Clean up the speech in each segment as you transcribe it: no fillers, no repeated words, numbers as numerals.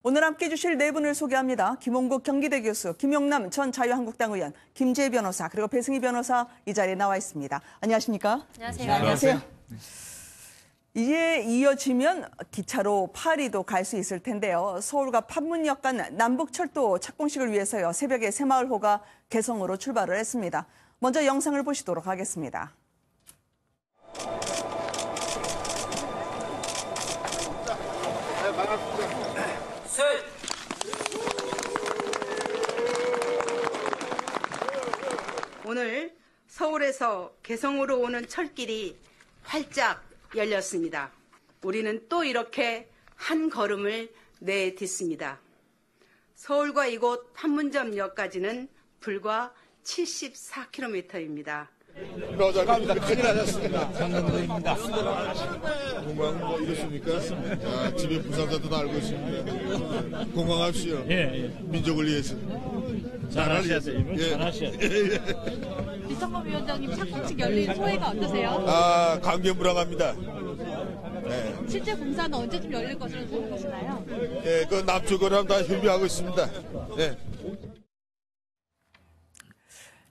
오늘 함께해 주실 네 분을 소개합니다. 김홍국 경기대 교수, 김용남 전 자유한국당 의원, 김재희 변호사, 그리고 배승희 변호사 이 자리에 나와 있습니다. 안녕하십니까? 안녕하세요. 안녕하세요. 이에 이어지면 기차로 파리도 갈 수 있을 텐데요. 서울과 판문역 간 남북철도 착공식을 위해서요. 새벽에 새마을호가 개성으로 출발을 했습니다. 먼저 영상을 보시도록 하겠습니다. 오늘 서울에서 개성으로 오는 철길이 활짝 열렸습니다. 우리는 또 이렇게 한 걸음을 내딛습니다. 서울과 이곳 판문점역까지는 불과 74km입니다. 큰일 나셨습니다. 장난입니다. 공항 뭐 이렇습니까? 아, 집에 부상자도 알고 있습니다. 건강합시오. 예. 민족을 위해서. 잘하셔야 돼요. 예. 잘하셔야 돼요. 이성범 위원장님 착공식 열린 소회가 어떠세요? 아, 감개무량합니다. 네. 실제 공사는 언제쯤 열릴 것으로 생각하시나요? 예, 그 남쪽으로 다 협의하고 있습니다. 예.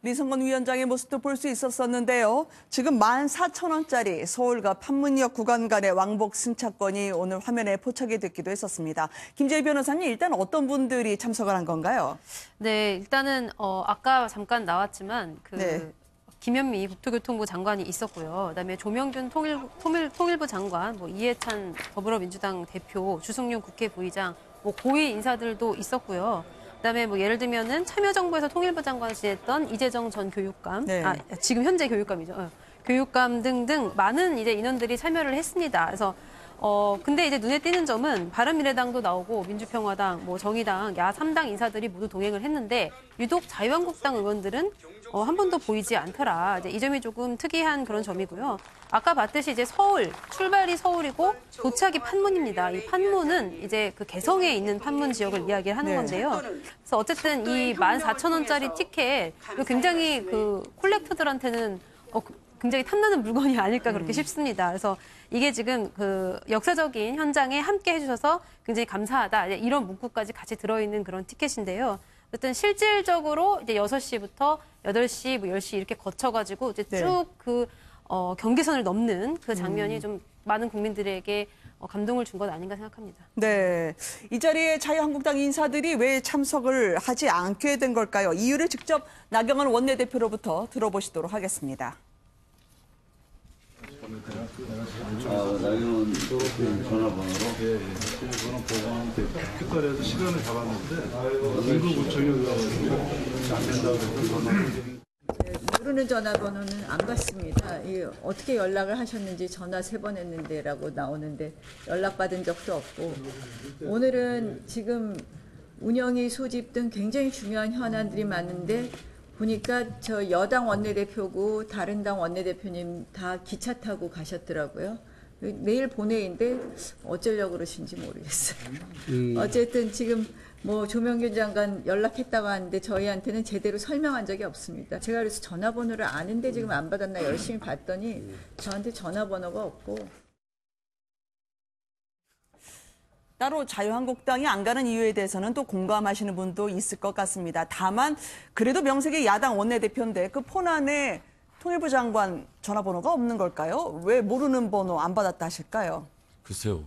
리성건 위원장의 모습도 볼 수 있었었는데요. 지금 14,000원짜리 서울과 판문역 구간 간의 왕복 승차권이 오늘 화면에 포착이 됐기도 했었습니다. 김재희 변호사님, 일단 어떤 분들이 참석을 한 건가요? 네, 일단은 아까 잠깐 나왔지만 네. 김현미 국토교통부 장관이 있었고요. 그다음에 조명균 통일부 장관, 이해찬 더불어민주당 대표, 주승용 국회 부의장, 고위 인사들도 있었고요. 그다음에 예를 들면은 참여정부에서 통일부 장관을 지냈던 이재정 전 교육감, 네. 지금 현재 교육감이죠. 교육감 등등 많은 이제 인원들이 참여를 했습니다. 그래서 근데 이제 눈에 띄는 점은 바른미래당도 나오고 민주평화당, 정의당, 야3당 인사들이 모두 동행을 했는데 유독 자유한국당 의원들은 한 번도 보이지 않더라. 이제 이 점이 조금 특이한 그런 점이고요. 아까 봤듯이 이제 출발이 서울이고 도착이 판문입니다. 이 판문은 이제 그 개성에 있는 판문 지역을 이야기를 하는 건데요. 그래서 어쨌든 이 14,000원짜리 티켓 굉장히 그 콜렉터들한테는 굉장히 탐나는 물건이 아닐까 그렇게 싶습니다. 그래서 이게 지금 그 역사적인 현장에 함께 해주셔서 굉장히 감사하다. 이런 문구까지 같이 들어있는 그런 티켓인데요. 어쨌든 실질적으로 이제 6시부터 8시, 10시 이렇게 거쳐가지고 이제 쭉 그 경계선을 넘는 그 장면이 좀 많은 국민들에게 감동을 준 것 아닌가 생각합니다. 네, 이 자리에 자유한국당 인사들이 왜 참석을 하지 않게 된 걸까요? 이유를 직접 나경원 원내대표로부터 들어보시도록 하겠습니다. 나경원 전화번호로? 그거는 보고하면 특별해서 시간을 잡았는데 인구구청에 올라가지고 안 된다고 해서 모르는 전화번호는 안 받습니다. 어떻게 연락을 하셨는지 전화 3번 했는데라고 나오는데 연락받은 적도 없고, 오늘은 지금 운영위 소집 등 굉장히 중요한 현안들이 많은데 보니까 저 여당 원내대표고 다른 당 원내대표님 다 기차 타고 가셨더라고요. 내일 본회의인데 어쩌려고 그러신지 모르겠어요. 어쨌든 지금 조명균 장관 연락했다고 하는데 저희한테는 제대로 설명한 적이 없습니다. 제가 그래서 전화번호를 아는데 지금 안 받았나 열심히 봤더니 저한테 전화번호가 없고. 따로 자유한국당이 안 가는 이유에 대해서는 또 공감하시는 분도 있을 것 같습니다. 다만 그래도 명색이 야당 원내대표인데 그 폰 안에 통일부 장관 전화번호가 없는 걸까요? 왜 모르는 번호 안 받았다 하실까요? 글쎄요.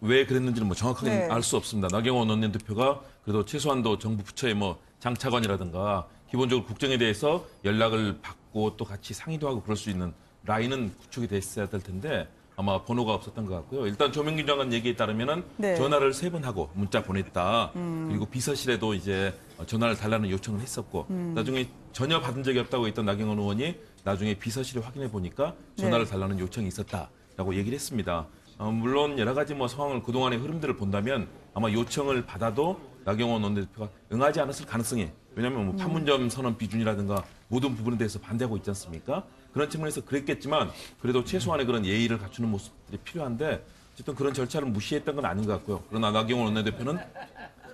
왜 그랬는지는 정확하게 알 수 없습니다. 나경원 원내대표가 그래도 최소한도 정부 부처의 장차관이라든가 기본적으로 국정에 대해서 연락을 받고 또 같이 상의도 하고 그럴 수 있는 라인은 구축이 됐어야 될 텐데 아마 번호가 없었던 것 같고요. 일단 조명균 장관 얘기에 따르면은 전화를 3번 하고 문자 보냈다. 그리고 비서실에도 이제 전화를 달라는 요청을 했었고 나중에 전혀 받은 적이 없다고 했던 나경원 의원이 나중에 비서실에 확인해 보니까 전화를 달라는 요청이 있었다라고 얘기를 했습니다. 물론 여러 가지 상황을 그동안의 흐름들을 본다면 아마 요청을 받아도 나경원 원내대표가 응하지 않았을 가능성이, 왜냐하면 판문점 선언 비준이라든가 모든 부분에 대해서 반대하고 있지 않습니까? 그런 측면에서 그랬겠지만 그래도 최소한의 그런 예의를 갖추는 모습들이 필요한데 어쨌든 그런 절차를 무시했던 건 아닌 것 같고요. 그러나 나경원 원내대표는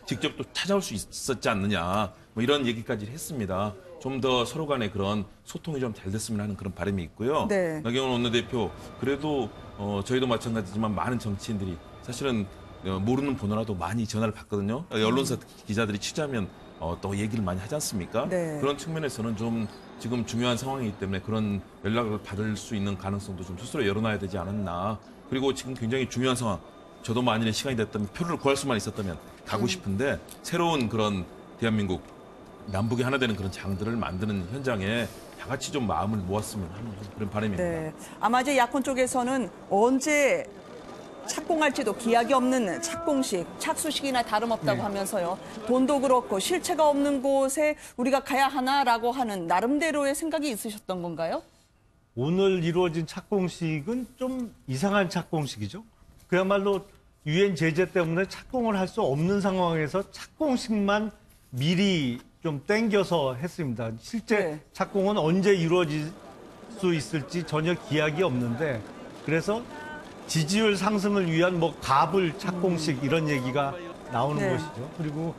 직접 또 찾아올 수 있었지 않느냐 이런 얘기까지 했습니다. 좀 더 서로 간의 그런 소통이 좀 잘 됐으면 하는 그런 바람이 있고요. 나경원 원내대표 그래도 저희도 마찬가지지만 많은 정치인들이 사실은 모르는 번호라도 많이 전화를 받거든요. 언론사 기자들이 취재하면 또 얘기를 많이 하지 않습니까? 네. 그런 측면에서는 좀 지금 중요한 상황이기 때문에 그런 연락을 받을 수 있는 가능성도 좀 스스로 열어놔야 되지 않았나. 그리고 지금 굉장히 중요한 상황. 저도 만일에 시간이 됐다면 표를 구할 수만 있었다면 가고 싶은데 새로운 그런 대한민국 남북이 하나 되는 그런 장들을 만드는 현장에 다 같이 좀 마음을 모았으면 하는 그런 바람입니다. 네. 아마 이제 야권 쪽에서는 언제 착공할지도 기약이 없는 착공식, 착수식이나 다름없다고 하면서요. 돈도 그렇고 실체가 없는 곳에 우리가 가야 하나라고 하는 나름대로의 생각이 있으셨던 건가요? 오늘 이루어진 착공식은 좀 이상한 착공식이죠. 그야말로 유엔 제재 때문에 착공을 할 수 없는 상황에서 착공식만 미리 좀 땡겨서 했습니다. 실제 네. 착공은 언제 이루어질 수 있을지 전혀 기약이 없는데 그래서 지지율 상승을 위한 뭐 가불 착공식 이런 얘기가 나오는 네. 것이죠. 그리고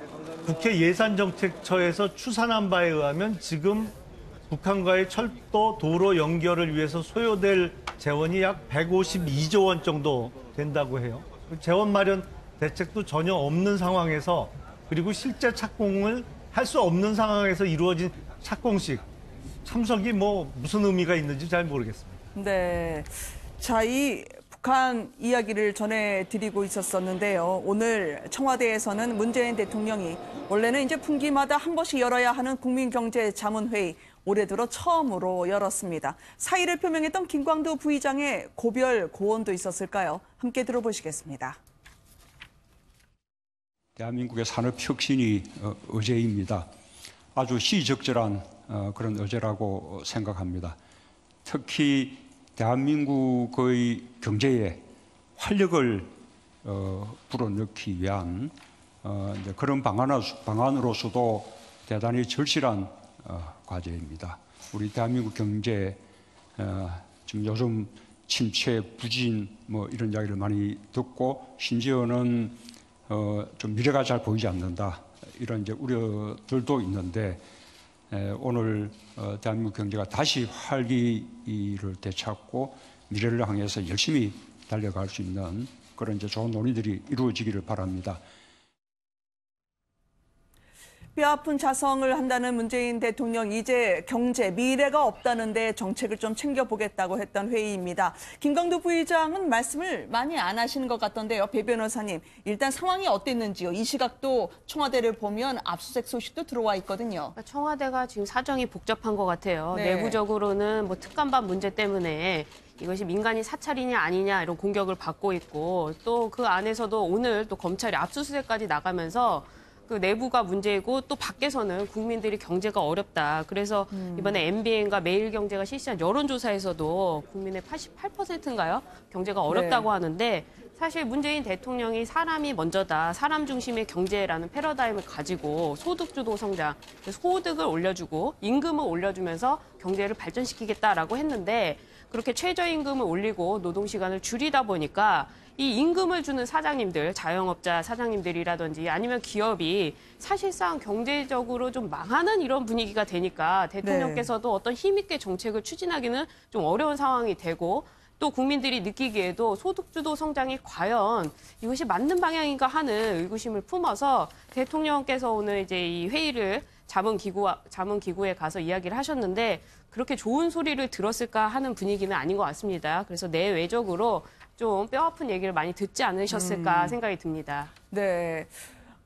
국회 예산정책처에서 추산한 바에 의하면 지금 북한과의 철도 도로 연결을 위해서 소요될 재원이 약 152조 원 정도 된다고 해요. 재원 마련 대책도 전혀 없는 상황에서 그리고 실제 착공을 할 수 없는 상황에서 이루어진 착공식 참석이 뭐 무슨 의미가 있는지 잘 모르겠습니다. 네. 자, 이 북한 이야기를 전해드리고 있었었는데요. 오늘 청와대에서는 문재인 대통령이 원래는 이제 분기마다 한 번씩 열어야 하는 국민경제자문회의 올해 들어 처음으로 열었습니다. 사의를 표명했던 김광두 부의장의 고별 고언도 있었을까요? 함께 들어보시겠습니다. 대한민국의 산업혁신이 어제입니다. 아주 시적절한 그런 어제라고 생각합니다. 특히 대한민국의 경제에 활력을 불어넣기 위한 이제 그런 방안으로서도 대단히 절실한 과제입니다. 우리 대한민국 경제 지금 요즘 침체, 부진 뭐 이런 이야기를 많이 듣고 심지어는 좀 미래가 잘 보이지 않는다 이런 이제 우려들도 있는데 오늘 대한민국 경제가 다시 활기를 되찾고 미래를 향해서 열심히 달려갈 수 있는 그런 이제 좋은 논의들이 이루어지기를 바랍니다. 뼈아픈 자성을 한다는 문재인 대통령, 이제 경제, 미래가 없다는데 정책을 좀 챙겨보겠다고 했던 회의입니다. 김광두 부의장은 말씀을 많이 안 하시는 것 같던데요. 배 변호사님, 일단 상황이 어땠는지요? 이 시각도 청와대를 보면 압수수색 소식도 들어와 있거든요. 청와대가 지금 사정이 복잡한 것 같아요. 네. 내부적으로는 뭐 특감반 문제 때문에 이것이 민간인 사찰이냐 아니냐 이런 공격을 받고 있고 또 그 안에서도 오늘 또 검찰이 압수수색까지 나가면서 그 내부가 문제이고 또 밖에서는 국민들이 경제가 어렵다. 그래서 이번에 MBN과 매일경제가 실시한 여론조사에서도 국민의 88%인가요? 경제가 어렵다고 하는데 사실 문재인 대통령이 사람이 먼저다. 사람 중심의 경제라는 패러다임을 가지고 소득주도 성장, 소득을 올려주고 임금을 올려주면서 경제를 발전시키겠다라고 했는데 그렇게 최저임금을 올리고 노동시간을 줄이다 보니까 이 임금을 주는 사장님들, 자영업자 사장님들이라든지 아니면 기업이 사실상 경제적으로 좀 망하는 이런 분위기가 되니까 대통령께서도 어떤 힘있게 정책을 추진하기는 좀 어려운 상황이 되고 또 국민들이 느끼기에도 소득주도 성장이 과연 이것이 맞는 방향인가 하는 의구심을 품어서 대통령께서 오늘 이제 이 회의를 자문기구에 가서 이야기를 하셨는데 그렇게 좋은 소리를 들었을까 하는 분위기는 아닌 것 같습니다. 그래서 내외적으로 좀 뼈아픈 얘기를 많이 듣지 않으셨을까 생각이 듭니다. 네,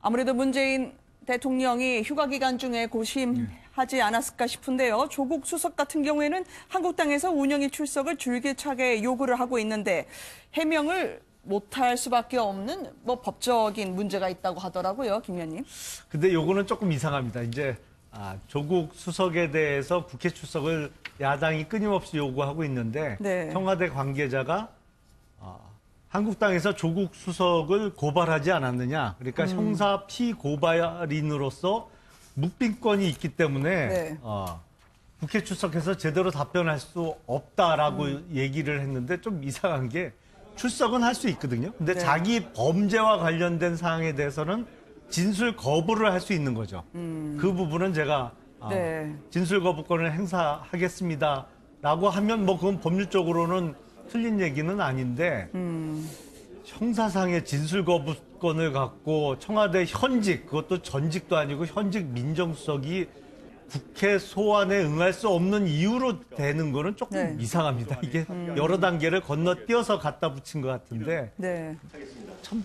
아무래도 문재인 대통령이 휴가 기간 중에 고심하지 않았을까 싶은데요. 조국 수석 같은 경우에는 한국당에서 운영위 출석을 줄기차게 요구를 하고 있는데 해명을 못할 수밖에 없는 뭐 법적인 문제가 있다고 하더라고요, 김 의원님. 근데 요거는 조금 이상합니다. 이제 조국 수석에 대해서 국회 출석을 야당이 끊임없이 요구하고 있는데 네. 청와대 관계자가 한국당에서 조국 수석을 고발하지 않았느냐. 그러니까 형사 피고발인으로서 묵비권이 있기 때문에 네. 국회 출석해서 제대로 답변할 수 없다라고 얘기를 했는데 좀 이상한 게 출석은 할 수 있거든요. 근데 네. 자기 범죄와 관련된 사항에 대해서는 진술 거부를 할 수 있는 거죠. 그 부분은 제가 네. 진술 거부권을 행사하겠습니다라고 하면 뭐 그건 법률적으로는 틀린 얘기는 아닌데 형사상의 진술 거부 수사권을 갖고 청와대 현직, 그것도 전직도 아니고 현직 민정수석이 국회 소환에 응할 수 없는 이유로 되는 거는 조금 이상합니다. 이게 여러 단계를 건너뛰어서 갖다 붙인 것 같은데 참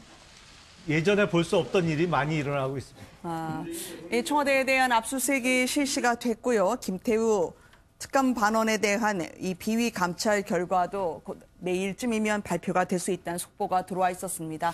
예전에 볼 수 없던 일이 많이 일어나고 있습니다. 이 청와대에 대한 압수수색이 실시가 됐고요. 김태우 특감 반원에 대한 이 비위 감찰 결과도 곧 내일쯤이면 발표가 될 수 있다는 속보가 들어와 있었습니다.